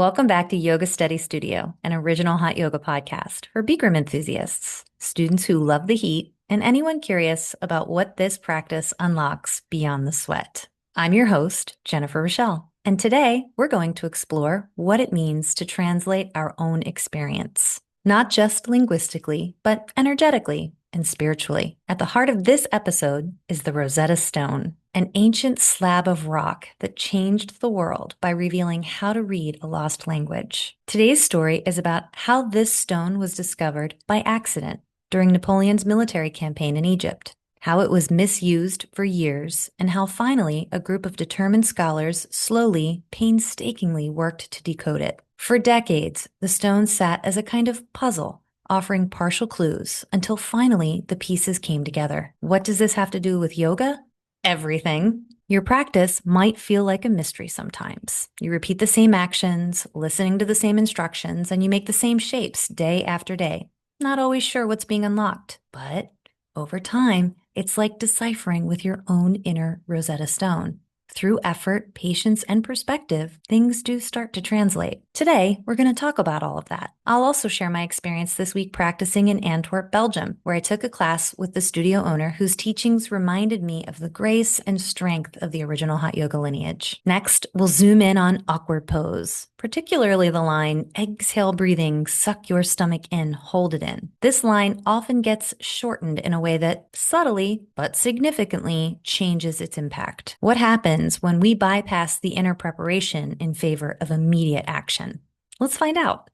Welcome back to YogaSteady Studio, an original hot yoga podcast for Bikram enthusiasts, students who love the heat, and anyone curious about what this practice unlocks beyond the sweat. I'm your host, Jennifer Rochelle, and today we're going to explore what it means to translate our own experience, not just linguistically, but energetically and spiritually. At the heart of this episode is the Rosetta Stone, an ancient slab of rock that changed the world by revealing how to read a lost language. Today's story is about how this stone was discovered by accident during Napoleon's military campaign in Egypt, how it was misused for years, and how finally a group of determined scholars slowly, painstakingly worked to decode it. For decades, the stone sat as a kind of puzzle, offering partial clues until finally the pieces came together. What does this have to do with yoga? Everything. Your practice might feel like a mystery sometimes. You repeat the same actions, listening to the same instructions, and you make the same shapes day after day. Not always sure what's being unlocked, but over time, it's like deciphering with your own inner Rosetta Stone. Through effort, patience, and perspective, things do start to translate. Today, we're going to talk about all of that. I'll also share my experience this week practicing in Antwerp, Belgium, where I took a class with the studio owner whose teachings reminded me of the grace and strength of the original hot yoga lineage. Next, we'll zoom in on awkward pose, particularly the line, exhale breathing, suck your stomach in, hold it in. This line often gets shortened in a way that subtly, but significantly, changes its impact. What happens when we bypass the inner preparation in favor of immediate action? Let's find out.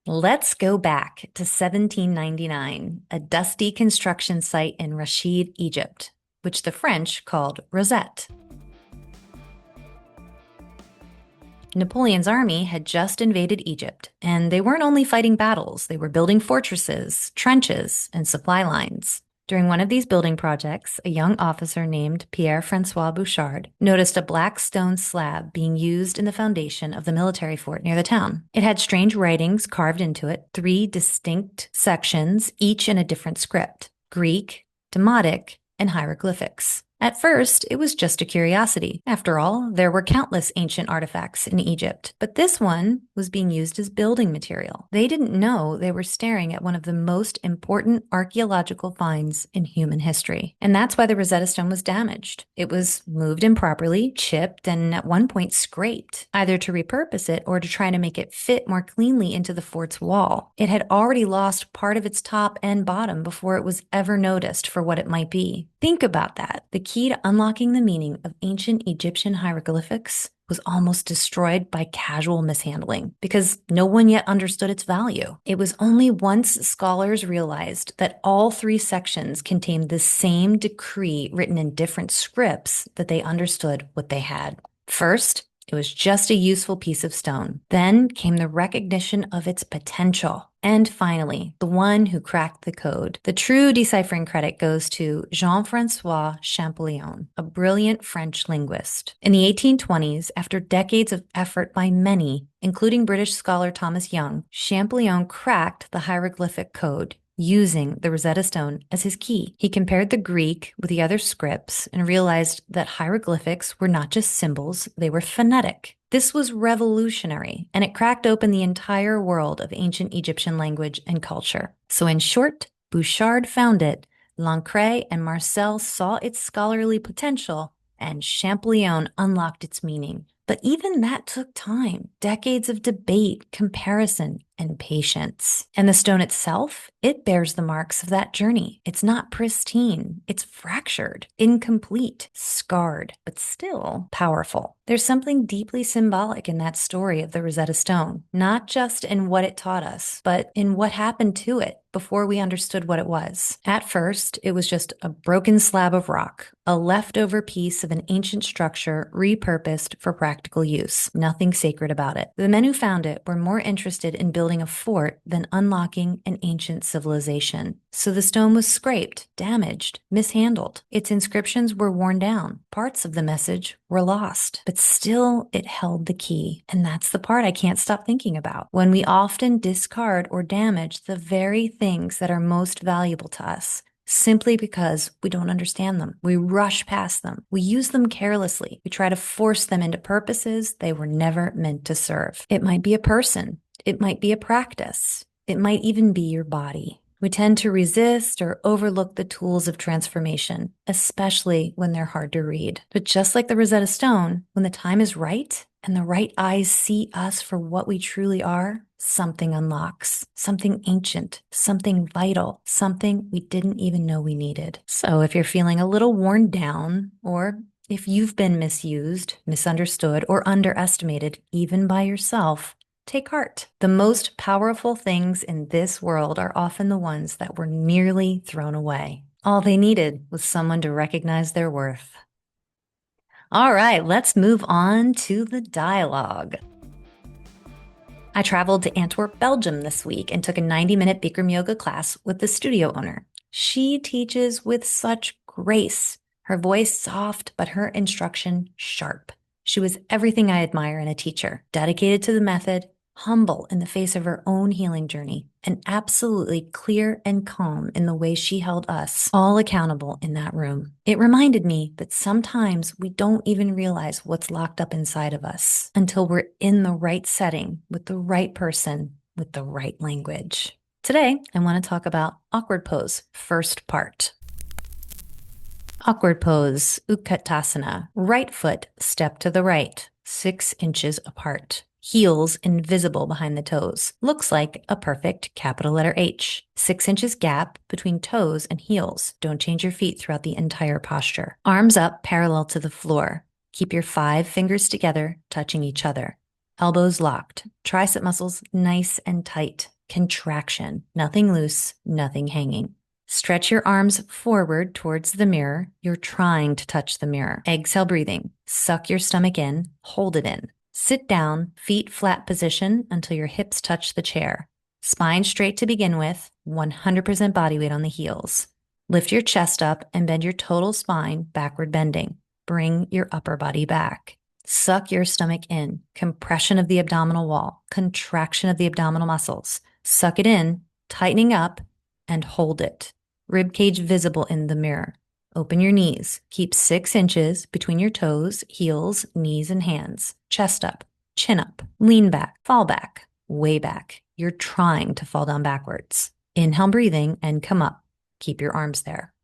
Let's go back to 1799, a dusty construction site in Rashid, Egypt, which the French called Rosette. Napoleon's army had just invaded Egypt, and they weren't only fighting battles, they were building fortresses, trenches, and supply lines. During one of these building projects, a young officer named Pierre-François Bouchard noticed a black stone slab being used in the foundation of the military fort near the town. It had strange writings carved into it, 3 distinct sections, each in a different script: Greek, Demotic, and hieroglyphics. At first, it was just a curiosity. After all, there were countless ancient artifacts in Egypt, but this one was being used as building material. They didn't know they were staring at one of the most important archaeological finds in human history. And that's why the Rosetta Stone was damaged. It was moved improperly, chipped, and at one point scraped, either to repurpose it or to try to make it fit more cleanly into the fort's wall. It had already lost part of its top and bottom before it was ever noticed for what it might be. Think about that. The key to unlocking the meaning of ancient Egyptian hieroglyphics was almost destroyed by casual mishandling because no one yet understood its value. It was only once scholars realized that all 3 sections contained the same decree written in different scripts that they understood what they had. First, it was just a useful piece of stone. Then came the recognition of its potential. And finally, the one who cracked the code. The true deciphering credit goes to Jean-François Champollion, a brilliant French linguist. In the 1820s, after decades of effort by many, including British scholar Thomas Young, Champollion cracked the hieroglyphic code using the Rosetta Stone as his key. He compared the Greek with the other scripts and realized that hieroglyphics were not just symbols, they were phonetic. This was revolutionary, and it cracked open the entire world of ancient Egyptian language and culture. So in short, Bouchard found it, Lancret and Marcel saw its scholarly potential, and Champollion unlocked its meaning. But even that took time, decades of debate, comparison, and patience. And the stone itself, it bears the marks of that journey. It's not pristine. It's fractured, incomplete, scarred, but still powerful. There's something deeply symbolic in that story of the Rosetta Stone, not just in what it taught us, but in what happened to it before we understood what it was. At first, it was just a broken slab of rock, a leftover piece of an ancient structure repurposed for practical use. Nothing sacred about it. The men who found it were more interested in building a fort than unlocking an ancient civilization. So the stone was scraped, damaged, mishandled. Its inscriptions were worn down. Parts of the message were lost, but still it held the key. And that's the part I can't stop thinking about. When we often discard or damage the very things that are most valuable to us, simply because we don't understand them. We rush past them. We use them carelessly. We try to force them into purposes they were never meant to serve. It might be a person. It might be a practice. It might even be your body. We tend to resist or overlook the tools of transformation, especially when they're hard to read. But just like the Rosetta Stone, when the time is right and the right eyes see us for what we truly are, something unlocks, something ancient, something vital, something we didn't even know we needed. So if you're feeling a little worn down, or if you've been misused, misunderstood, or underestimated, even by yourself, take heart. The most powerful things in this world are often the ones that were nearly thrown away. All they needed was someone to recognize their worth. All right, let's move on to the dialogue. I traveled to Antwerp, Belgium this week and took a 90-minute Bikram yoga class with the studio owner. She teaches with such grace. Her voice soft, but her instruction sharp. She was everything I admire in a teacher, dedicated to the method, humble in the face of her own healing journey, and absolutely clear and calm in the way she held us all accountable in that room. It reminded me that sometimes we don't even realize what's locked up inside of us until we're in the right setting with the right person with the right language. Today, I want to talk about awkward pose, first part. Awkward pose, Utkatasana, right foot, step to the right, 6 inches apart. Heels invisible behind the toes. Looks like a perfect capital letter H. 6 inches gap between toes and heels. Don't change your feet throughout the entire posture. Arms up parallel to the floor. Keep your 5 fingers together, touching each other. Elbows locked. Tricep muscles nice and tight. Contraction. Nothing loose, nothing hanging. Stretch your arms forward towards the mirror. You're trying to touch the mirror. Exhale breathing. Suck your stomach in. Hold it in. Sit down, feet flat position until your hips touch the chair. Spine straight to begin with, 100% body weight on the heels. Lift your chest up and bend your total spine, backward bending. Bring your upper body back. Suck your stomach in. Compression of the abdominal wall, contraction of the abdominal muscles. Suck it in, tightening up, and hold it. Rib cage visible in the mirror. Open your knees. Keep 6 inches between your toes, heels, knees, and hands. Chest up, chin up, lean back, fall back, way back. You're trying to fall down backwards. Inhale, breathing, and come up. Keep your arms there.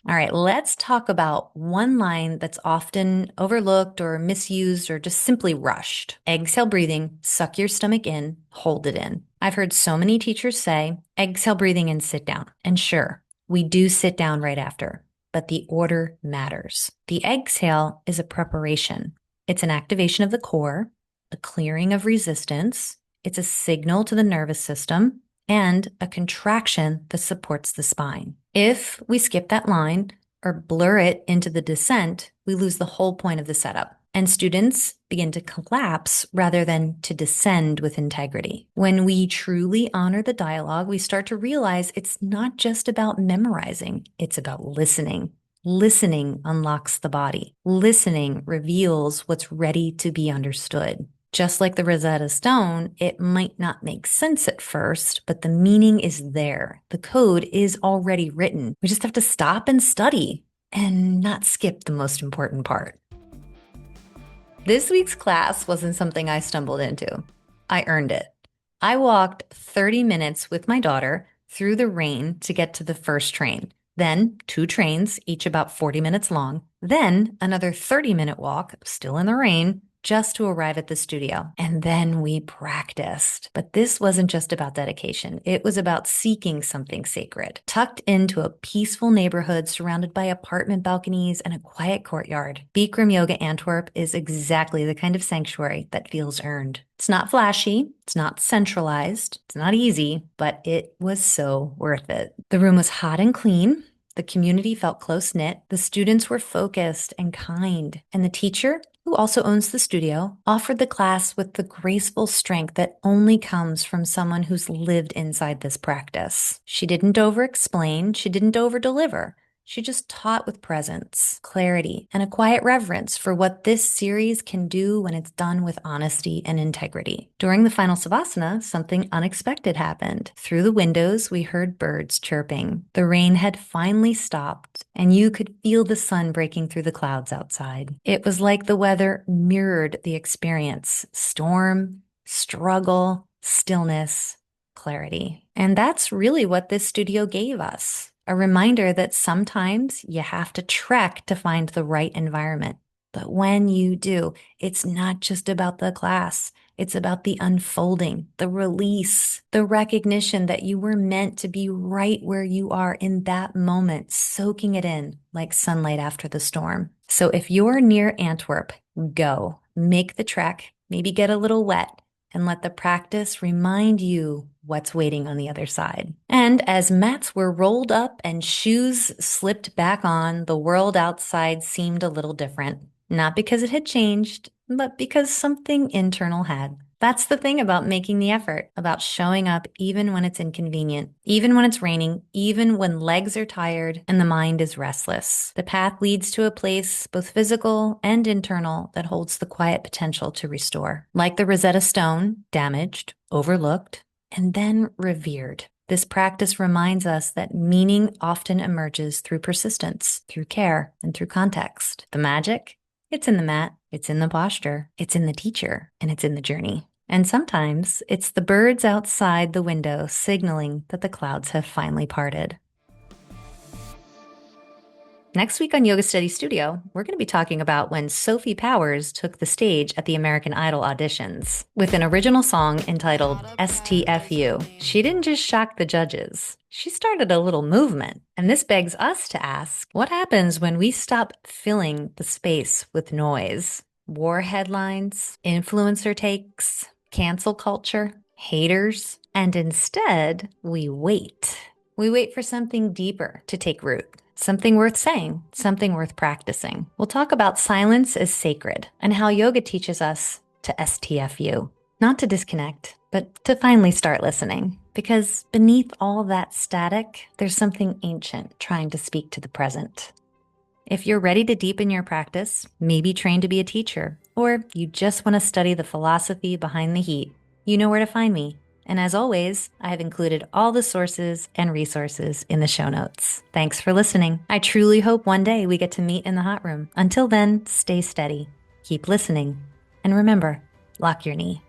All right, let's talk about one line that's often overlooked or misused or just simply rushed. Exhale, breathing, suck your stomach in, hold it in. I've heard so many teachers say, exhale, breathing, and sit down. And sure, we do sit down right after, but the order matters. The exhale is a preparation. It's an activation of the core, a clearing of resistance. It's a signal to the nervous system, and a contraction that supports the spine. If we skip that line or blur it into the descent, we lose the whole point of the setup. And students begin to collapse rather than to descend with integrity. When we truly honor the dialogue, we start to realize it's not just about memorizing, it's about listening. Listening unlocks the body. Listening reveals what's ready to be understood. Just like the Rosetta Stone, it might not make sense at first, but the meaning is there. The code is already written. We just have to stop and study and not skip the most important part. This week's class wasn't something I stumbled into. I earned it. I walked 30 minutes with my daughter through the rain to get to the first train. Then 2 trains, each about 40 minutes long. Then another 30-minute walk, still in the rain, just to arrive at the studio. And then we practiced. But this wasn't just about dedication. It was about seeking something sacred. Tucked into a peaceful neighborhood surrounded by apartment balconies and a quiet courtyard, Bikram Yoga Antwerp is exactly the kind of sanctuary that feels earned. It's not flashy, it's not centralized, it's not easy, but it was so worth it. The room was hot and clean. The community felt close-knit. The students were focused and kind. And the teacher, who also owns the studio, offered the class with the graceful strength that only comes from someone who's lived inside this practice. She didn't over-explain. She didn't over-deliver. She just taught with presence, clarity, and a quiet reverence for what this series can do when it's done with honesty and integrity. During the final Savasana, something unexpected happened. Through the windows, we heard birds chirping. The rain had finally stopped, and you could feel the sun breaking through the clouds outside. It was like the weather mirrored the experience: storm, struggle, stillness, clarity. And that's really what this studio gave us. A reminder that sometimes you have to trek to find the right environment. But when you do, it's not just about the class. It's about the unfolding, the release, the recognition that you were meant to be right where you are in that moment, soaking it in like sunlight after the storm. So if you're near Antwerp, go. Make the trek, maybe get a little wet, and let the practice remind you what's waiting on the other side. And as mats were rolled up and shoes slipped back on, the world outside seemed a little different. Not because it had changed, but because something internal had. That's the thing about making the effort, about showing up even when it's inconvenient, even when it's raining, even when legs are tired and the mind is restless. The path leads to a place, both physical and internal, that holds the quiet potential to restore. Like the Rosetta Stone, damaged, overlooked, and then revered. This practice reminds us that meaning often emerges through persistence, through care, and through context. The magic? It's in the mat, it's in the posture, it's in the teacher, and it's in the journey. And sometimes it's the birds outside the window signaling that the clouds have finally parted. Next week on YogaSteady Studio, we're going to be talking about when Sophie Powers took the stage at the American Idol auditions with an original song entitled STFU. She didn't just shock the judges. She started a little movement. And this begs us to ask, what happens when we stop filling the space with noise? War headlines, influencer takes, cancel culture, haters, and instead we wait. We wait for something deeper to take root. Something worth saying, something worth practicing. We'll talk about silence as sacred and how yoga teaches us to STFU. Not to disconnect, but to finally start listening. Because beneath all that static, there's something ancient trying to speak to the present. If you're ready to deepen your practice, maybe train to be a teacher, or you just want to study the philosophy behind the heat, you know where to find me. And as always, I have included all the sources and resources in the show notes. Thanks for listening. I truly hope one day we get to meet in the hot room. Until then, stay steady, keep listening, and remember, lock your knee.